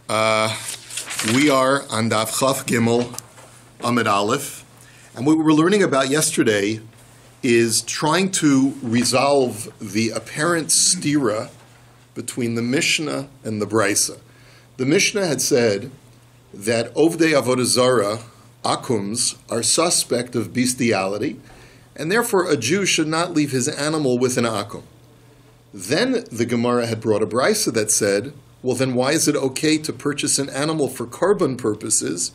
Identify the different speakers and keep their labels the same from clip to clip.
Speaker 1: We are on DAF Gimel Amud Aleph, and what we were learning about yesterday is trying to resolve the apparent stira between the Mishnah and the Brisa. The Mishnah had said that Ovdei Avodah Zara, akums, are suspect of bestiality, and therefore a Jew should not leave his animal with an akum. Then the Gemara had brought a Brisa that said, well, then why is it okay to purchase an animal for korban purposes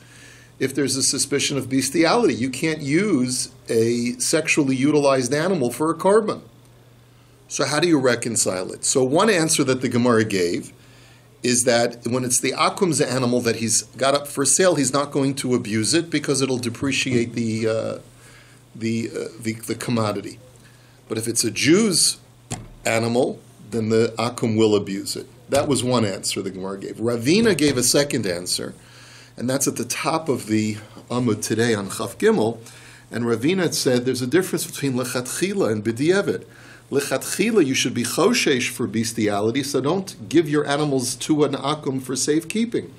Speaker 1: if there's a suspicion of bestiality? You can't use a sexually utilized animal for a korban. So how do you reconcile it? So one answer that the Gemara gave is that when it's the akum's animal that he's got up for sale, he's not going to abuse it because it'll depreciate the commodity. But if it's a Jew's animal, then the akum will abuse it. That was one answer the Gemara gave. Ravina gave a second answer, and that's at the top of the Amud today on Chaf Gimel. And Ravina said there's a difference between lechatchila and b'diavad. Lechatchila, you should be choshesh for bestiality, so don't give your animals to an akum for safekeeping.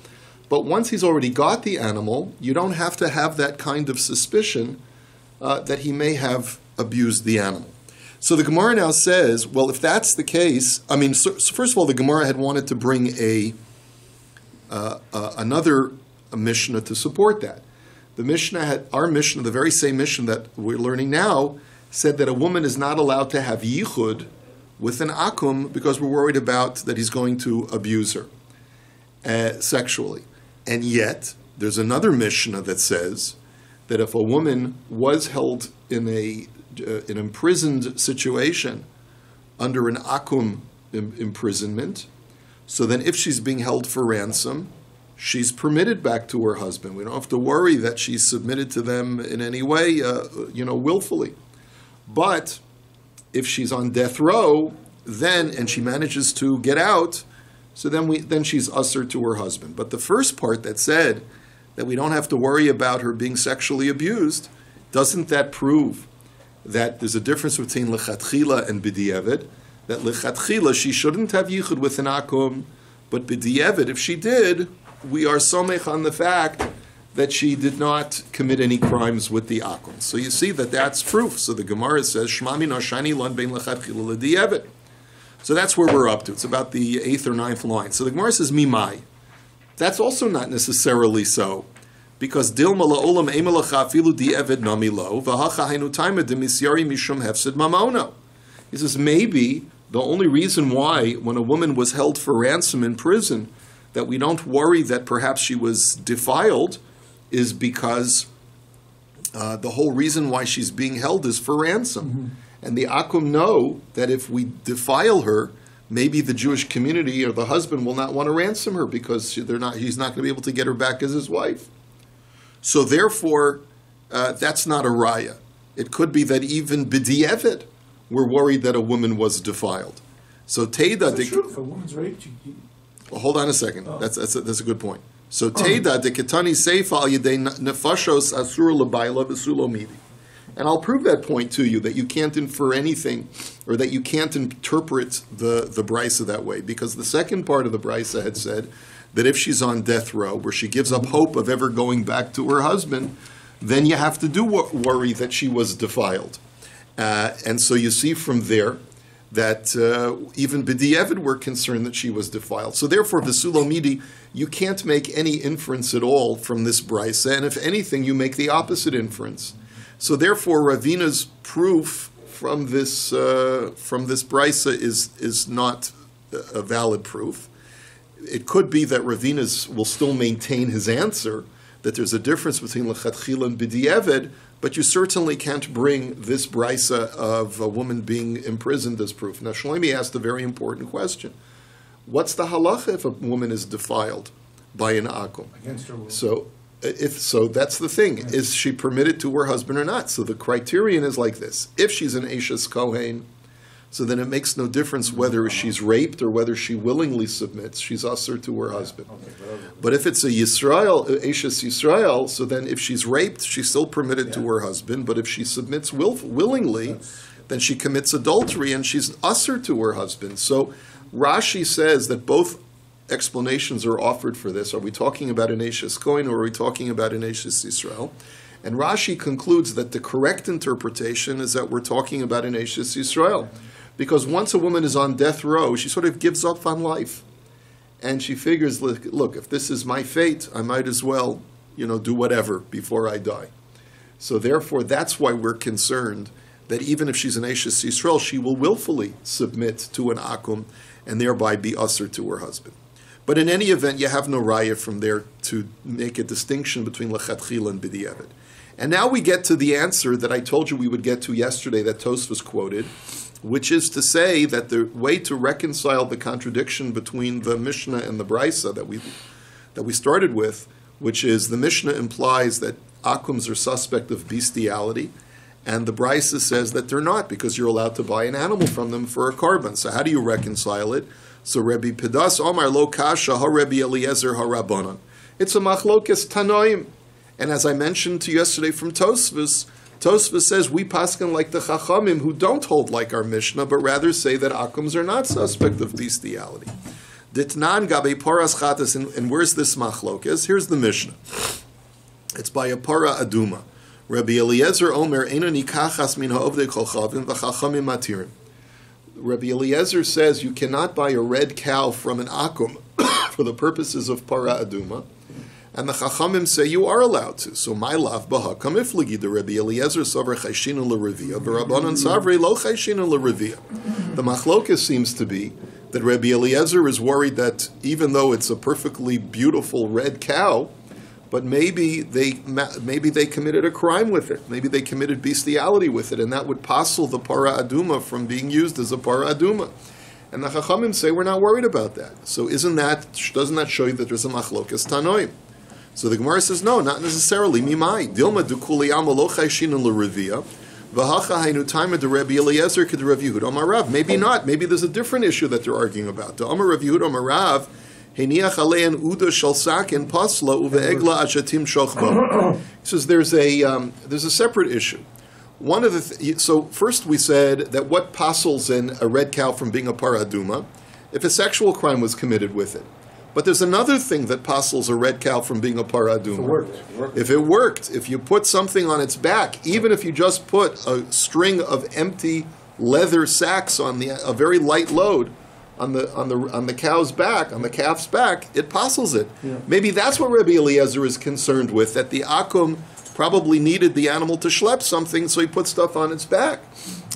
Speaker 1: But once he's already got the animal, you don't have to have that kind of suspicion that he may have abused the animal. So the Gemara now says, well, if that's the case, so first of all, the Gemara had wanted to bring another Mishnah to support that. The Mishnah had, our Mishnah, the very same Mishnah that we're learning now, said that a woman is not allowed to have yichud with an akum because we're worried about that he's going to abuse her sexually. And yet, there's another Mishnah that says that if a woman was held in an imprisoned situation under an akum imprisonment, so then if she's being held for ransom, she's permitted back to her husband. We don't have to worry that she's submitted to them in any way, willfully. But if she's on death row, and she manages to get out, so then she's usher to her husband. But the first part that said that we don't have to worry about her being sexually abused, doesn't that prove that there's a difference between lechatchila and b'diavad? That lechatchila, she shouldn't have yichud with an akum, but b'diavad, if she did, we are somech on the fact that she did not commit any crimes with the akum. So you see that that's proof. So the Gemara says, Shma min hashani lan bein lechatchila l'diavad. So that's where we're up to. It's about the 8th or 9th line. So the Gemara says, mimai. That's also not necessarily so. Because dilma la'olam emelacha afilu di'evid nami lo, v'hacha hainu taima demisyari mishum hefsid mamono. He says, maybe the only reason why, when a woman was held for ransom in prison, that we don't worry that perhaps she was defiled, is because the whole reason why she's being held is for ransom. Mm-hmm. And the akum know that if we defile her, maybe the Jewish community or the husband will not want to ransom her because he's not going to be able to get her back as his wife. So therefore, that's not a raya. It could be that even b'di'evid, we're worried that a woman was defiled. So Teda...
Speaker 2: If a woman's raped,
Speaker 1: well, hold on a second. Oh. That's a good point. So Teda de ketani seifa al yedei nefashos asur l'bayla v'sulo midi. And I'll prove that point to you, that you can't infer anything, or that you can't interpret the Brisa that way, because the second part of the Brisa had said that if she's on death row, where she gives up hope of ever going back to her husband, then you have to worry that she was defiled. And so you see from there that even b'di'evid were concerned that she was defiled. So therefore, v'sulo midi, you can't make any inference at all from this Brisa, and if anything, you make the opposite inference. So therefore, Ravina's proof from this Brisa is not a valid proof. It could be that Ravina's will still maintain his answer, that there's a difference between lechatchila and b'di'evid, but you certainly can't bring this Brisa of a woman being imprisoned as proof. Now, Shlomi asked a very important question. What's the halacha if a woman is defiled by an akum?
Speaker 2: Against her will.
Speaker 1: So that's the thing. Is she permitted to her husband or not? So the criterion is like this. If she's an Eishes Kohen, so then it makes no difference whether she's raped or whether she willingly submits. She's usher to her husband. But if it's a Yisrael, Eishes Yisrael, so then if she's raped, she's still permitted to her husband. But if she submits willingly, then she commits adultery and she's usher to her husband. So Rashi says that both explanations are offered for this. Are we talking about an Eishes Kohen or are we talking about an Eishes Yisrael? And Rashi concludes that the correct interpretation is that we're talking about an Eishes Yisrael. Because once a woman is on death row, she sort of gives up on life. And she figures, look, if this is my fate, I might as well, do whatever before I die. So therefore, that's why we're concerned that even if she's an Eishes Yisrael, she will willfully submit to an akum and thereby be usher to her husband. But in any event, you have no raya from there to make a distinction between lechatchila and b'diavad. And now we get to the answer that I told you we would get to yesterday that Tosfos quoted, which is to say that the way to reconcile the contradiction between the Mishnah and the Brisa that we started with, which is the Mishnah implies that akums are suspect of bestiality, and the Brisa says that they're not because you're allowed to buy an animal from them for a carbon. So how do you reconcile it? So Rabbi Pedas Omar Lo Kasha Ha Rabbi Eliezer Ha Rabbanan. It's a machlokes tanoim. And as I mentioned to you yesterday from Tosfos, Tosfos says we paskin like the Chachamim who don't hold like our Mishnah, but rather say that akums are not suspect of bestiality. Ditnan gabe paras chatas, and where's this machlokes? Here's the Mishnah. It's by a para aduma. Rabbi Eliezer Omer Eina nikachas min ha'ovdei kol chavim v'chachamim matirim. Rabbi Eliezer says you cannot buy a red cow from an akum for the purposes of para aduma. And the Chachamim say you are allowed to. So my lav baha kamiflagi the Rabbi Eliezer savar chayshinu l'revia v'Rabbanan savri lo chayshinu l'revia. The machlokas seems to be that Rabbi Eliezer is worried that even though it's a perfectly beautiful red cow, but maybe they committed a crime with it. Maybe they committed bestiality with it, and that would passel the para aduma from being used as a para aduma. And the Chachamim say we're not worried about that. So doesn't that show you that there's a machlokas tanoim? So the Gemara says, no, not necessarily. Mimai. Dilma dukuli amalo chayshin l'revia. V'hacha hainu taima de Rabbi Eliezer k'de Rav Yehuda Amar Rav. Maybe not. Maybe there's a different issue that they're arguing about. The Amar Rav Yehuda Amar Rav, heiniach alein uda shal sakin pasla uve'egla ashatim shochba. He says there's a separate issue. One of so first we said that what passels in a red cow from being a paraduma, if a sexual crime was committed with it. But there's another thing that passels a red cow from being a paraduma. If it worked, if you put something on its back, even if you just put a string of empty leather sacks on a very light load on the cow's back, on the calf's back, it passels it. Yeah. Maybe that's what Rabbi Eliezer is concerned with, that the akum probably needed the animal to schlep something, so he put stuff on its back.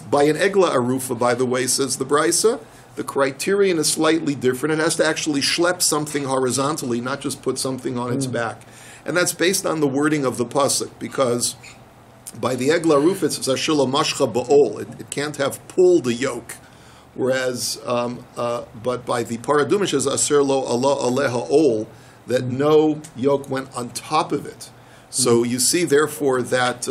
Speaker 1: By an egla arufa, by the way, says the Brisa, the criterion is slightly different. It has to actually schlep something horizontally, not just put something on its back. And that's based on the wording of the pasuk, because by the egla roof it's ashila mashcha ba'ol. It can't have pulled a yoke. Whereas, but by the paradumish is aser lo Allah aleha ol, that no yoke went on top of it. So you see, therefore, that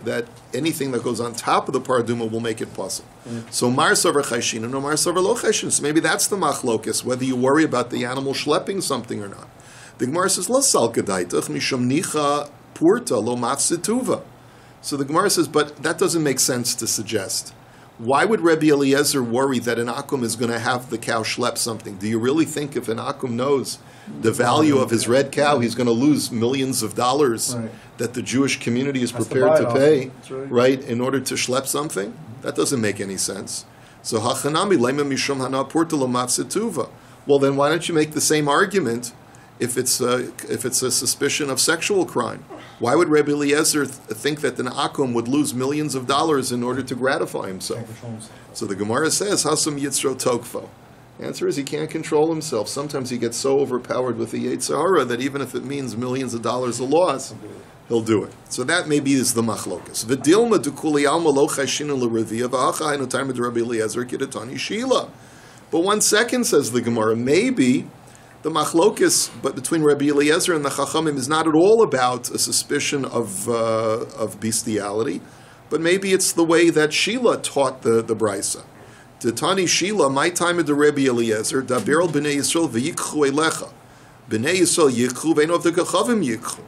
Speaker 1: that anything that goes on top of the paraduma will make it possible. So mar savar chayshin and no mar savar lo chayshin. So maybe that's the machlokus, whether you worry about the animal schlepping something or not. The Gemara says lo salkadaitach mishum nicha purta lo matzituva. So the Gemara says, but that doesn't make sense to suggest. Why would Rabbi Eliezer worry that an akum is going to have the cow schlep something? Do you really think if an akum knows the value of his red cow, he's going to lose millions of dollars that the Jewish community is prepared to pay, right, in order to schlep something? That doesn't make any sense. So, hachanami leima mishum hana purta lo matzituva. Well, then why don't you make the same argument if it's a suspicion of sexual crime? Why would Rabbi Eliezer think that an akum would lose millions of dollars in order to gratify himself? So the Gemara says, Hasam Yitzro Tokfo. The answer is he can't control himself. Sometimes he gets so overpowered with the Yetzer Hara that even if it means millions of dollars of loss, he'll do it. So that maybe is the machlokas. V'dilma dukuli alma lo chayshinu l'revia v'acha hainu taima de Rabbi Eliezer kidatani shila. But 1 second, says the Gemara, maybe the machlokas, but between Rabbi Eliezer and the Chachamim, is not at all about a suspicion of bestiality, but maybe it's the way that Sheila taught the Brisa. Tani Sheila, my time of the Rabbi Eliezer, Daber b'nei Yisrael v'yikchu elecha. B'nei Yisrael yikchu v'enov the Chachamim yikchu.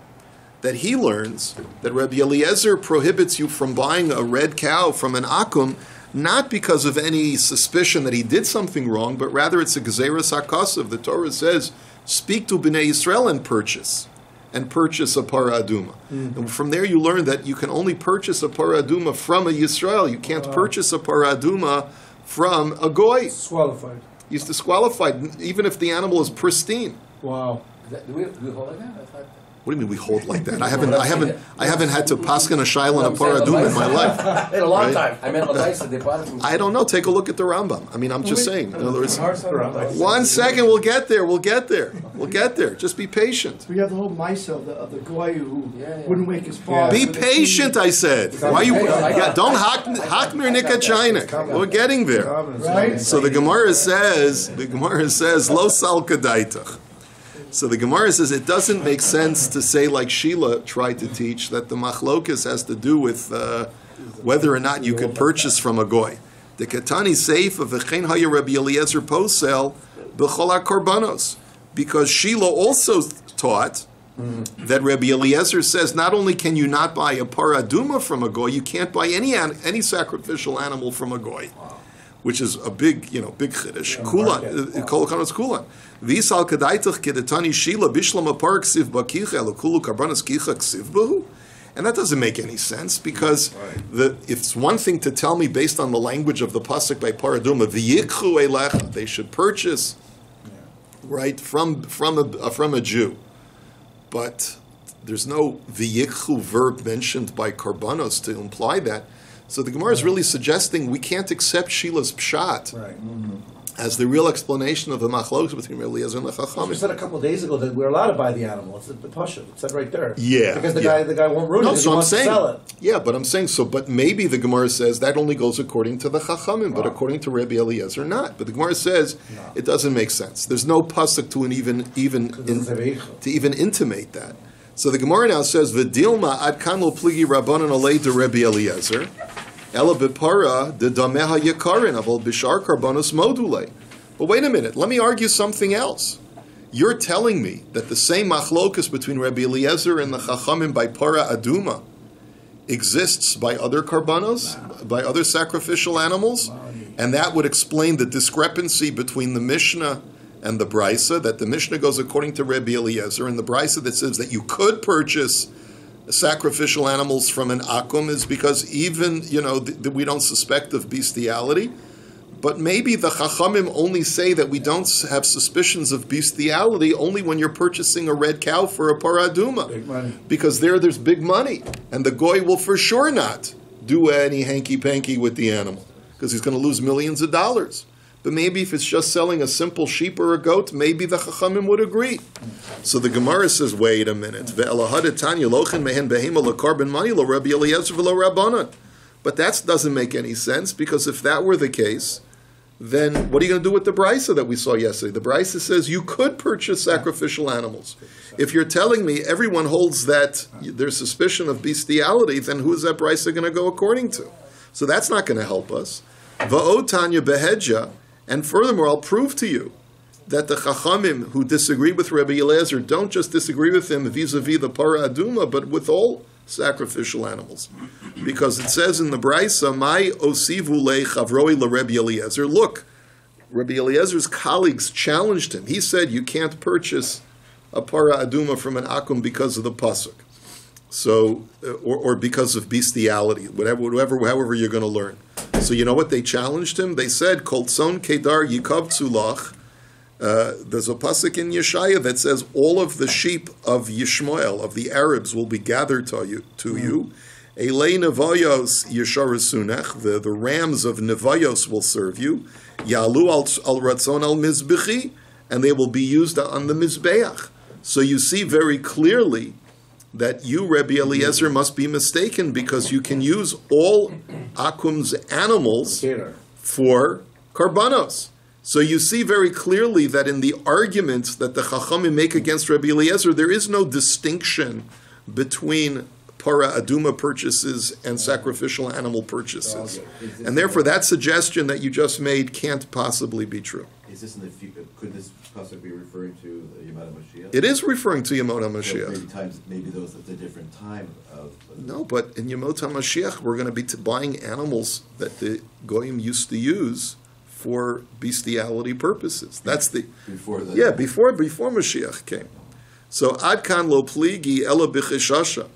Speaker 1: That he learns that Rabbi Eliezer prohibits you from buying a red cow from an akum, not because of any suspicion that he did something wrong, but rather it's a Gezeras HaKasav. The Torah says, speak to Bnei Yisrael and purchase a para aduma. And from there you learn that you can only purchase a para aduma from a Yisrael. You can't purchase a para aduma from a goy.
Speaker 2: Disqualified.
Speaker 1: He's disqualified, even if the animal is pristine.
Speaker 2: Wow.
Speaker 3: Do we hold like that?
Speaker 1: What do you mean we hold like that? I haven't had to paskin a shayla on a para aduma in my life.
Speaker 3: In a long time. I meant they bought it from.
Speaker 1: I don't know. Take a look at the Rambam. I mean, I'm just saying. In other words,
Speaker 2: Rambam.
Speaker 1: 1 second, we'll get there. We'll get there. Just be patient.
Speaker 4: We have the whole mice of the guy who wouldn't wake his father.
Speaker 1: Be patient, I said. Why you? Don't hakmir nikachainik. We're getting there.
Speaker 4: Right?
Speaker 1: So the Gemara says, lo sal kadaitach. So the Gemara says it doesn't make sense to say, like Sheila tried to teach, that the machlokas has to do with whether or not you could purchase from a goy. The Katani Seif of V'chein Haya Rabbi Eliezer Posel B'chol HaKorbanos, because Sheila also taught that Rabbi Eliezer says not only can you not buy a para aduma from a goy, you can't buy any sacrificial animal from a goy, which is a big chiddush. Kulan, kol kanos kulan. V'isal kadaitach kedetani Sheila bishlam apar ksiv bakicha elokulu karbanas kicha ksiv bahu. And that doesn't make any sense, because it's one thing to tell me based on the language of the pasuk by paraduma, v'yikchu elecha, they should purchase, right, from a Jew, but there's no v'yikchu verb mentioned by karbanos to imply that. So the Gemara is really suggesting we can't accept Sheila's pshat as the real explanation of the machlokes between Eliezer and the Chachamim.
Speaker 5: We said a couple of days ago that we're allowed to buy the animal. It's the pasha. It said right there.
Speaker 1: Yeah.
Speaker 5: Because the guy won't ruin it.
Speaker 1: No, so
Speaker 5: he
Speaker 1: I'm
Speaker 5: wants
Speaker 1: saying,
Speaker 5: to sell it.
Speaker 1: yeah, but I'm saying so. But maybe the Gemara says that only goes according to the Chachamim, but according to Rabbi Eliezer, not. But the Gemara says it doesn't make sense. There's no pasuk to even intimate that. So the Gemara now says v'dilma ad kan lo pligi rabbanon alei de Rabbi Eliezer ela bepara de dameha yakarin avol bishar karbanos module. But wait a minute, let me argue something else. You're telling me that the same machlokus between Rabbi Eliezer and the Chachamim by para aduma exists by other karbanos, by other sacrificial animals, and that would explain the discrepancy between the Mishnah and the Brisa, that the Mishnah goes according to Rabbi Eliezer, and the Brisa that says that you could purchase sacrificial animals from an akum is because even, we don't suspect of bestiality. But maybe the Chachamim only say that we don't have suspicions of bestiality only when you're purchasing a red cow for a paraduma.
Speaker 2: Big money.
Speaker 1: Because there's big money. And the goy will for sure not do any hanky-panky with the animal, because he's going to lose millions of dollars. But maybe if it's just selling a simple sheep or a goat, maybe the Chachamim would agree. So the Gemara says, wait a minute. But that doesn't make any sense, because if that were the case, then what are you going to do with the Brisa that we saw yesterday? The Brisa says you could purchase sacrificial animals. If you're telling me everyone holds that there's suspicion of bestiality, then who is that Brisa going to go according to? So that's not going to help us. Va'o Tanya behedja, and furthermore, I'll prove to you that the Chachamim who disagree with Rabbi Eliezer don't just disagree with him vis-a-vis the para aduma, but with all sacrificial animals, because it says in the Brisa, "My osivu le chavroi le Rabbi Eliezer." Look, Rabbi Eliezer's colleagues challenged him. He said, "You can't purchase a para aduma from an akum because of the pasuk, so or because of bestiality, however you're going to learn." So you know what they challenged him? They said, "Kol tzon kedar yikav tzulach." There's a pasuk in Yeshaya that says all of the sheep of Yishmael, of the Arabs, will be gathered to you. Elei nevayos yesharusunech, the rams of Nevayos will serve you. Yalu al ratzon al mizbechi, and they will be used on the mizbeach. So you see very clearly that you, Rabbi Eliezer, must be mistaken, because you can use all akum's animals for karbanos. So you see very clearly that in the arguments that the Chachamim make against Rabbi Eliezer, there is no distinction between para aduma purchases and sacrificial animal purchases. And therefore that suggestion that you just made can't possibly be true.
Speaker 2: is this in the future? Could this possibly be referring to the Yom Mashiach?
Speaker 1: It is referring to Yemot
Speaker 2: So
Speaker 1: HaMashiach.
Speaker 2: maybe those at a different time of.
Speaker 1: No, but in Yemot HaMashiach, we're going to be buying animals that the Goyim used to use for bestiality purposes. That's the
Speaker 2: Before the.
Speaker 1: yeah before Mashiach came. So ad kan lo pligi ela b'chishasha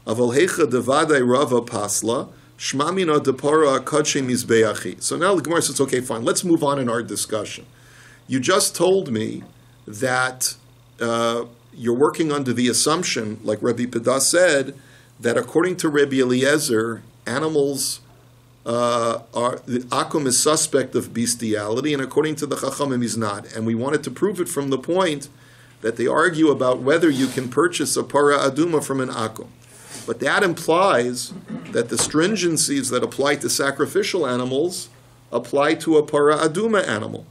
Speaker 1: aval hecha devadai rava pasla shmamina depara kadshe mizbeachi. So now the Gemara says, okay, fine, let's move on in our discussion. You just told me that you're working under the assumption, like Rabbi Pedah said, that according to Rabbi Eliezer, animals the akum is suspect of bestiality, and according to the Chachamim, he's not. And we wanted to prove it from the point that they argue about whether you can purchase a para aduma from an akum. But that implies that the stringencies that apply to sacrificial animals apply to a para aduma animal.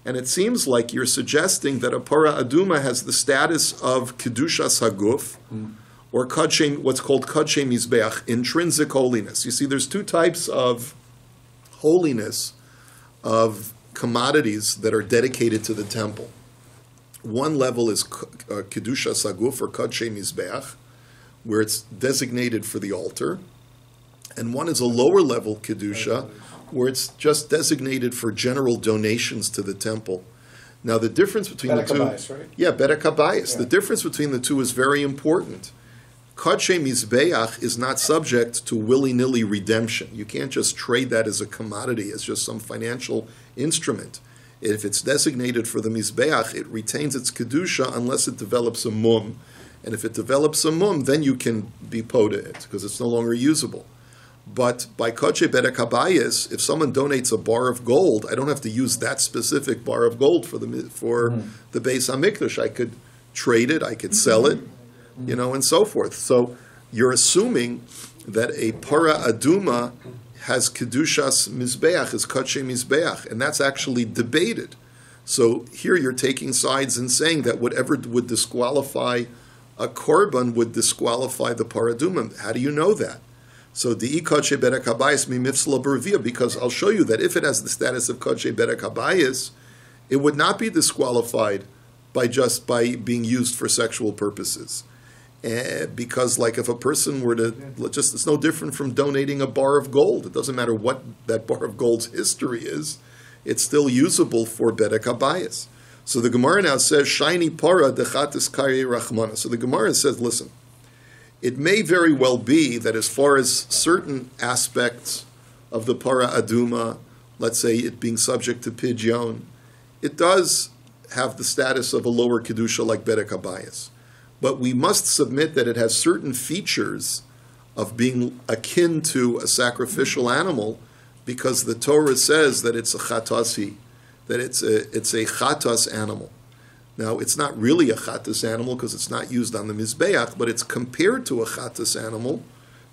Speaker 1: And it seems like you're suggesting that a para aduma has the status of kedushas haguf, or kadshe, what's called kadshe mizbeach, intrinsic holiness. You see, there's two types of holiness of commodities that are dedicated to the temple. One level is kedushas haguf, or kadshe mizbeach, where it's designated for the altar, and one is a lower level kedusha, where it's just designated for general donations to the temple. Now, the difference between the two,
Speaker 5: Right?
Speaker 1: yeah, bedek habayis.
Speaker 5: Yeah.
Speaker 1: The difference between the two is very important. Kadshe mizbeach is not subject to willy-nilly redemption. You can't just trade that as a commodity, as just some financial instrument. If it's designated for the mizbeach, it retains its kedusha unless it develops a mum. And if it develops a mum, then you can be poda it, because it's no longer usable. But by kadshe bedek habayis, if someone donates a bar of gold, I don't have to use that specific bar of gold for the Beis HaMikdash. I could trade it, I could sell it, and so forth. So you're assuming that a para aduma has kedushas mizbeach, is kadshe mizbeach, and that's actually debated. So here you're taking sides and saying that whatever would disqualify a korban would disqualify the para aduma. How do you know that? So the kadshe bedek habayis mi mifsala b'revia, because I'll show you that if it has the status of kadshe bedek habayis, it would not be disqualified by being used for sexual purposes. Because like if a person were to, it's no different from donating a bar of gold. It doesn't matter what that bar of gold's history is. It's still usable for bedek habayis. So the Gemara now says, shiny para dechatis kari rachmana. So the Gemara says, listen, it may very well be that as far as certain aspects of the para aduma, let's say it being subject to pidyon, it does have the status of a lower kedusha like bedek habayis. But we must submit that it has certain features of being akin to a sacrificial animal, because the Torah says that it's a chatasi, that it's a chatas animal. Now, it's not really a chatas animal because it's not used on the mizbeach, but it's compared to a chatas animal,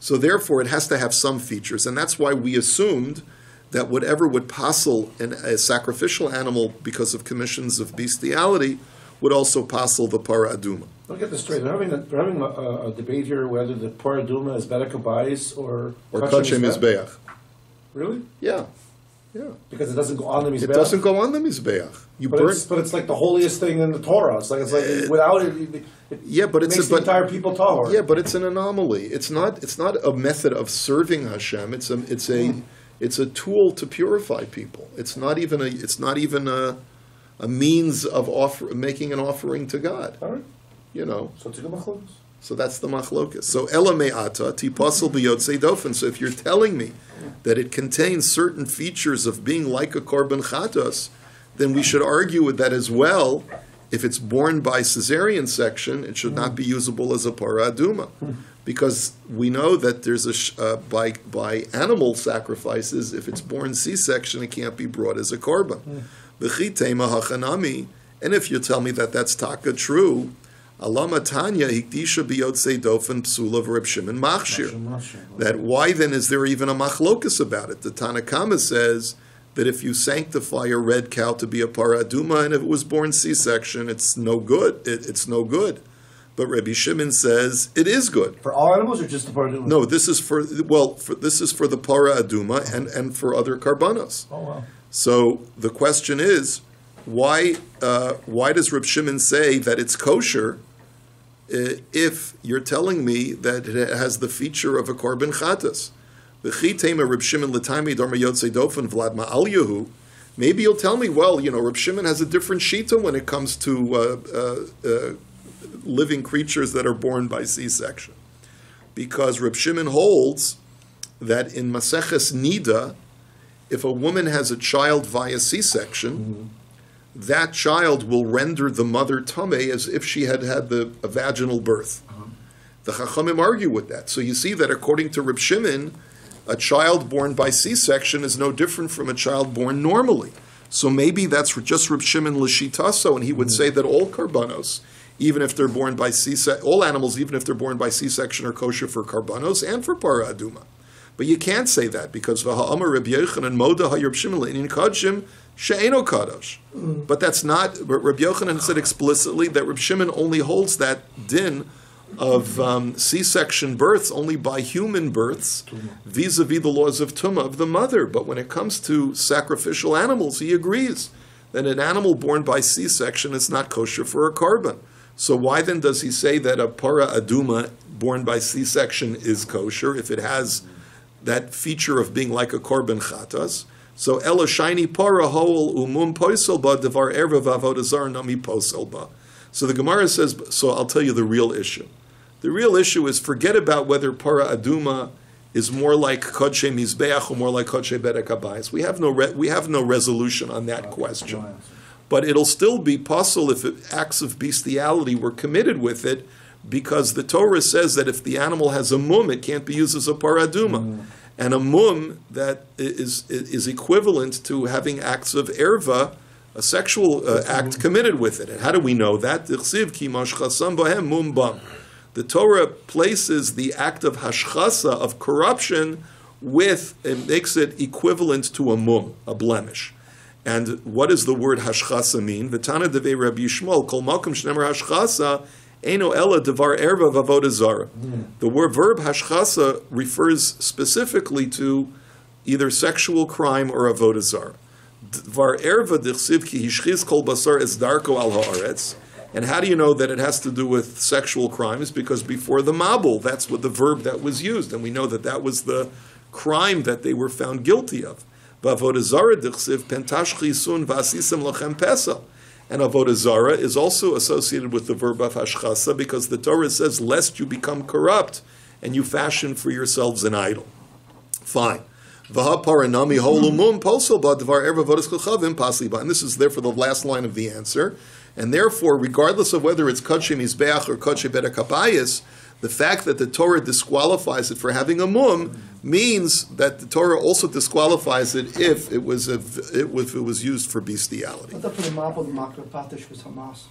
Speaker 1: so therefore it has to have some features, and that's why we assumed that whatever would passel a sacrificial animal because of commissions of bestiality would also passel the para aduma.
Speaker 5: Look at this straight. They're having a debate here whether the para aduma is bedek habayis or
Speaker 1: kadshe mizbeach.
Speaker 5: Really?
Speaker 1: Yeah.
Speaker 5: Because it doesn't go on the mizbeach.
Speaker 1: It doesn't go on the mizbeach.
Speaker 5: But it's like the holiest thing in the Torah. It's like without it. It makes the entire people tahor.
Speaker 1: Yeah, but it's an anomaly. It's not a method of serving Hashem. It's a tool to purify people. It's not even a means of making an offering to God.
Speaker 5: All right.
Speaker 1: So
Speaker 5: it's a good machlokes.
Speaker 1: So that's the machlokas. So ela me'ata tipasel biyotzei dofen. So if you're telling me that it contains certain features of being like a korban chatos, then we should argue with that as well. If it's born by cesarean section, it should not be usable as a para aduma, because we know that there's by animal sacrifices, if it's born C-section, it can't be brought as a korban. V'chitema hachanami, and if you tell me that that's taka true, Alama Tanya hikdisha biyotzei dofen psula v'Reb Shimon machshir. That why then is there even a machlokus about it? The Tanakama says that if you sanctify a red cow to be a para aduma, and if it was born C-section, it's no good. It's no good. But Rabbi Shimon says it is good.
Speaker 5: For all animals, or just the para aduma?
Speaker 1: No, this is for the para aduma and for other karbanos.
Speaker 5: Oh wow!
Speaker 1: So the question is, why does Reb Shimon say that it's kosher if you're telling me that it has the feature of a korban chatas? Maybe you'll tell me, well, Reb Shimon has a different shita when it comes to living creatures that are born by C-section. Because Reb Shimon holds that in Maseches Nida, if a woman has a child via C-section, that child will render the mother tameh as if she had had a vaginal birth. The Chachamim argue with that. So you see that according to Reb Shimon, a child born by C-section is no different from a child born normally. So maybe that's just Reb Shimon l'shitaso, and he would say that all karbanos, even if they're born by C-section, all animals, even if they're born by C-section, are kosher for karbanos and for para aduma. But you can't say that because v'ha'amar Reb Yochanan moda ha'Reb Shimon le'inin kadshim she'eno kadosh. But that's not. Reb Yochanan said explicitly that Reb Shimon only holds that din of C-section births only by human births, vis-a-vis the laws of tumah of the mother. But when it comes to sacrificial animals, he agrees that an animal born by C-section is not kosher for a korban. So why then does he say that a para aduma born by C-section is kosher if it has that feature of being like a korban chatas? So ela shiny para hol umum posel ba devar erva v'avodah zara nami posel ba. So the Gemara says, so I'll tell you the real issue. The real issue is forget about whether para aduma is more like kodshe mizbeach or more like kodshe bedek habayis. We have no resolution on that question. But it'll still be possible if acts of bestiality were committed with it, because the Torah says that if the animal has a mum, it can't be used as a paraduma. And a mum that is equivalent to having acts of erva, a sexual act committed with it. And how do we know that? The Torah places the act of hashchasa, of corruption, it makes it equivalent to a mum, a blemish. And what does the word hashchasa mean? V'tana devei Rabbi Yishmael, kol malkum shnemer hashchasa, eino ela devar erva v'avodah zara. The word verb hashchasa refers specifically to either sexual crime or avodah zara. Devar erva dichsiv ki hishchiz kol basar es darko al haaretz. And how do you know that it has to do with sexual crimes? Because before the mabul, that's what the verb that was used, and we know that that was the crime that they were found guilty of. V'avodah zara dichsiv pentash chisun v'asisem lachem pesel. And avodah zara is also associated with the verb of hashchasa, because the Torah says, lest you become corrupt and you fashion for yourselves an idol. Fine. And this is therefore the last line of the answer. And therefore, regardless of whether it's kodshe mizbeach or kodshe bedek habayis, the fact that the Torah disqualifies it for having a mum means that the Torah also disqualifies it if it was used for bestiality.
Speaker 4: I thought for the Mabul, the Makah Patish was Hamas.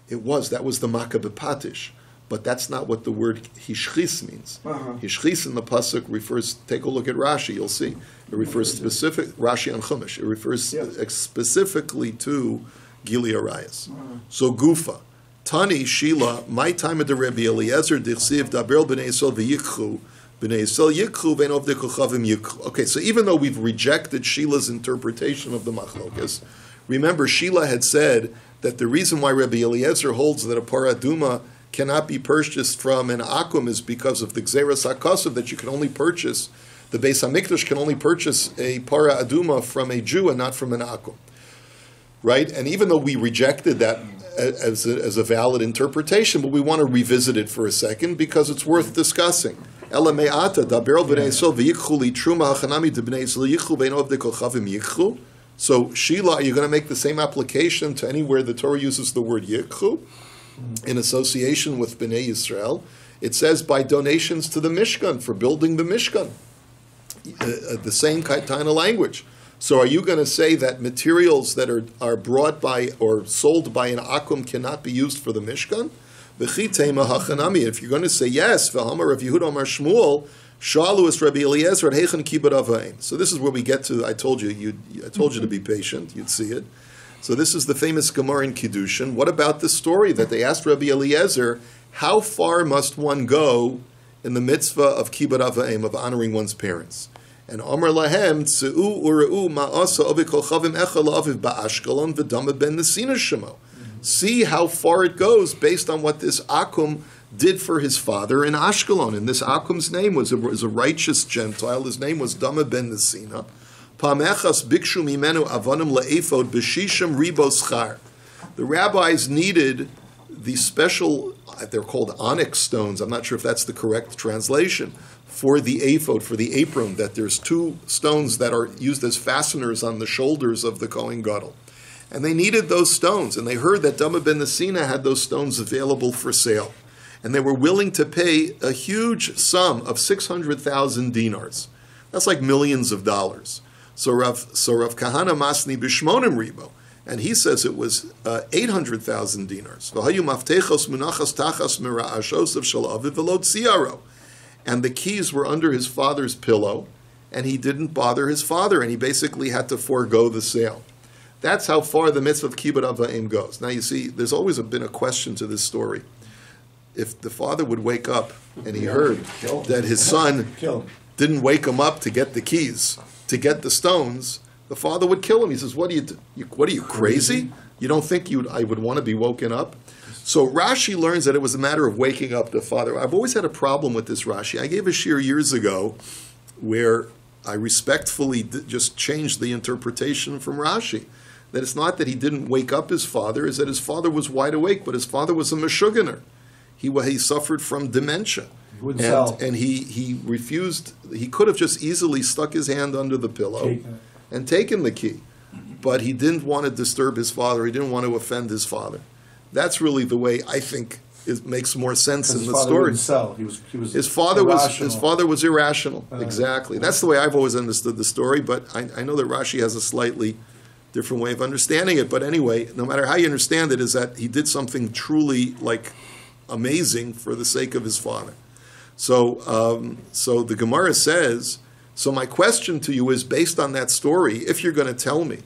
Speaker 1: It was. That was the Makah Patish. But that's not what the word hishchis means. Hishchis in the pasuk refers. Take a look at Rashi. You'll see it refers specific Rashi on Chumash. It refers specifically to Gili Arayas. So Gufa, Tani Shila, my time at the Rabbi Eliezer Dichsiv Daberl Bnei Yisrael v'Yikchu Bnei Yisrael Yikchu V'Enov Dekochavim Yikchu. Okay, so even though we've rejected Shila's interpretation of the Machlokas, remember Shila had said that the reason why Rabbi Eliezer holds that a paraduma cannot be purchased from an akum is because of the Gzeras HaKasav, that you can only purchase, the Beis HaMikdash can only purchase a para aduma from a Jew and not from an akum. Right? And even though we rejected that as a valid interpretation, but we want to revisit it for a second because it's worth discussing. So Sheila, are you going to make the same application to anywhere the Torah uses the word yikchu in association with Bnei Yisrael? It says by donations to the Mishkan, for building the Mishkan. The same kind of language. So are you going to say that materials that are brought by or sold by an akum cannot be used for the Mishkan? If you're going to say yes, V'hamar Rav Yehuda Amar Shmuel, Shalu is Rabbi Eliezer at Heichen Kibbut Avain. So this is where we get to. I told you to be patient. You'd see it. So this is the famous Gemara in Kiddushin. What about the story that they asked Rabbi Eliezer, how far must one go in the mitzvah of Kibbut Avaim, of honoring one's parents? And Amar Lahem, Tse'u Ura'u Ma'asa Avi Kol Chavim Echa La'aviv Ba'ashkelon V'dama Ben Nesina Shemo. See how far it goes based on what this Akum did for his father in Ashkelon. And this Akum's name was a righteous Gentile. His name was Dama ben Nesina. Pamechas bikshu mimenu avonim le'efod b'shishim ribo schar. The rabbis needed the special, they're called onyx stones, I'm not sure if that's the correct translation, for the ephod, for the apron, that there's 2 stones that are used as fasteners on the shoulders of the Kohen Gadol. And they needed those stones, and they heard that Dama ben Nesina had those stones available for sale. And they were willing to pay a huge sum of 600,000 dinars. That's like millions of dollars. So Rav Kahana Masni Bishmonim Ribo, and he says it was 800,000 dinars. And the keys were under his father's pillow, and he didn't bother his father, and he basically had to forego the sale. That's how far the mitzvah of kibbud av va'em goes. Now you see, there's always been a question to this story. If the father would wake up and he heard that his son didn't wake him up to get the keys, to get the stones, the father would kill him. He says, what are you crazy? You don't think I would want to be woken up? So Rashi learns that it was a matter of waking up the father. I've always had a problem with this Rashi. I gave a shiur years ago where I respectfully just changed the interpretation from Rashi. That it's not that he didn't wake up his father, it's that his father was wide awake, but his father was a meshuganer. He suffered from dementia, and he refused. He could have just easily stuck his hand under the pillow and taken the key, but he didn't want to disturb his father. He didn't want to offend his father. That's really the way I think it makes more sense in the story. His father was irrational. Exactly. That's the way I've always understood the story. But I know that Rashi has a slightly different way of understanding it. But anyway, no matter how you understand it, is that he did something truly amazing for the sake of his father. So the Gemara says, so my question to you is, based on that story, if you're going to tell me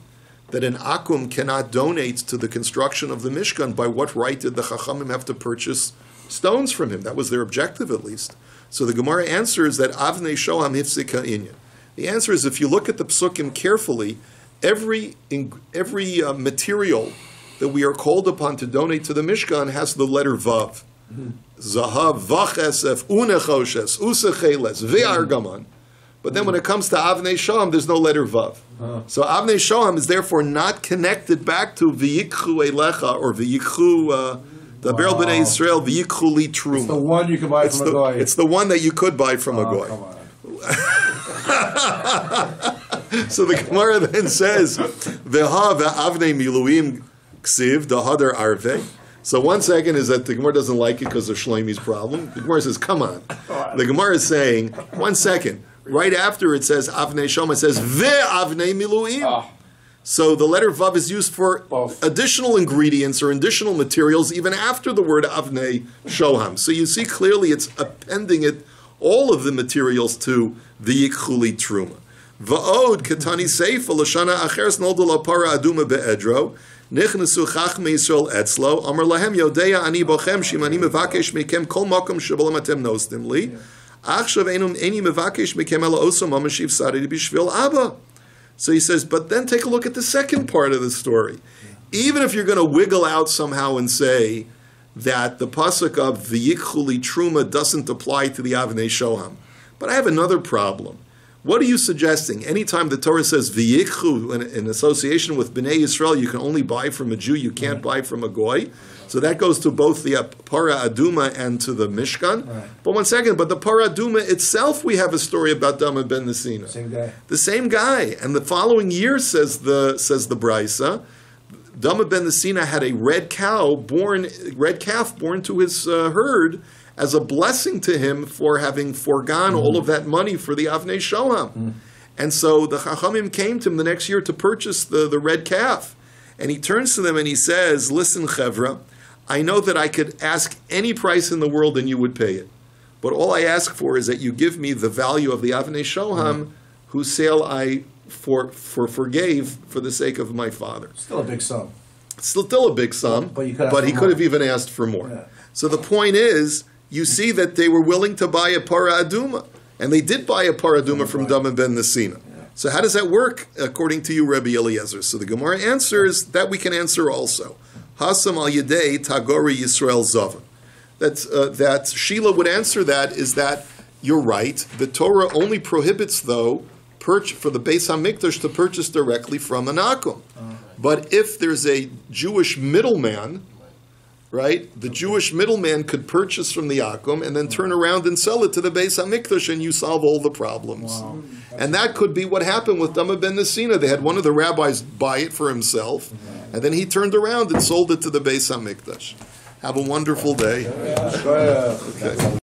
Speaker 1: that an Akum cannot donate to the construction of the Mishkan, by what right did the Chachamim have to purchase stones from him? That was their objective, at least. So the Gemara answers that Avnei Shoham Hifzika Inyan. The answer is, if you look at the Psukim carefully, every material that we are called upon to donate to the Mishkan has the letter Vav. Zahav, vachesef, unechoshes, usecheles, ve'argaman. But then when it comes to Avnei Shoham, there's no letter Vav. So Avnei Shoham is therefore not connected back to V'yikchu Eilecha or V'yikchu Daber B'nei Yisrael V'yikchu Li Truma.
Speaker 5: It's the one you can buy from a goy.
Speaker 1: It's the one that you could buy from a goy. So the Gemara then says, V'ha v'avnei miluim ksiv dahadar arveh. So 1 second is that the Gemara doesn't like it because of Shlomi's problem. The Gemara says, come on. The Gemara is saying, 1 second. Right after it says Avnei Shoham, it says Ve'avnei Miluim. So the letter Vav is used for additional ingredients or additional materials even after the word Avnei Shoham. So you see clearly it's appending it, all of the materials to V'yikchu Truma. Va'od Ketani Seifa Lashana Acheres Nolda La Para Aduma Be'edro Nichnesu Chachmei Yisrael Etzlo Amar Lahem Yodeya Ani Bochem Shimani Mevakesh Mekem Kol Makom Shebalam Atem Nostim Li. So he says, but then take a look at the second part of the story. Even if you're going to wiggle out somehow and say that the pasuk of V'yikchu Li Truma doesn't apply to the Avnei Shoham, but I have another problem. What are you suggesting? Anytime the Torah says V'yikchu in association with Bnei Yisrael, you can only buy from a Jew, you can't buy from a goy. So that goes to both the Para Aduma and to the Mishkan. Right. But 1 second, but the Para Aduma itself, we have a story about Dama ben Nesina.
Speaker 5: Same guy.
Speaker 1: The same guy. And the following year, says the Braisa, Dama ben Nesina had a red calf born to his herd as a blessing to him for having foregone all of that money for the Avnei Shoham. And so the Chachamim came to him the next year to purchase the red calf. And he turns to them and he says, listen, Chevra, I know that I could ask any price in the world and you would pay it. But all I ask for is that you give me the value of the Avnei Shoham, whose sale I forgave for the sake of my father.
Speaker 5: Still a big sum.
Speaker 1: Still a big sum, but he could have even asked for more. Yeah. So the point is, you see that they were willing to buy a Para Aduma. And they did buy a paraduma from Dama ben Nesina. So how does that work according to you, Rabbi Eliezer? So the Gemara answers that we can answer also. Hasam al yedei tagori Yisrael zavim. That Sheila would answer that is that you're right. The Torah only prohibits, though, for the Beis HaMikdash to purchase directly from an akum. But if there's a Jewish middleman, right, the Jewish middleman could purchase from the akum and then turn around and sell it to the Beis HaMikdash, and you solve all the problems.
Speaker 5: Wow.
Speaker 1: And that could be what happened with Dama ben Nesina. They had one of the rabbis buy it for himself, and then he turned around and sold it to the Beis HaMikdash. Have a wonderful day.
Speaker 5: Yeah.
Speaker 1: Okay.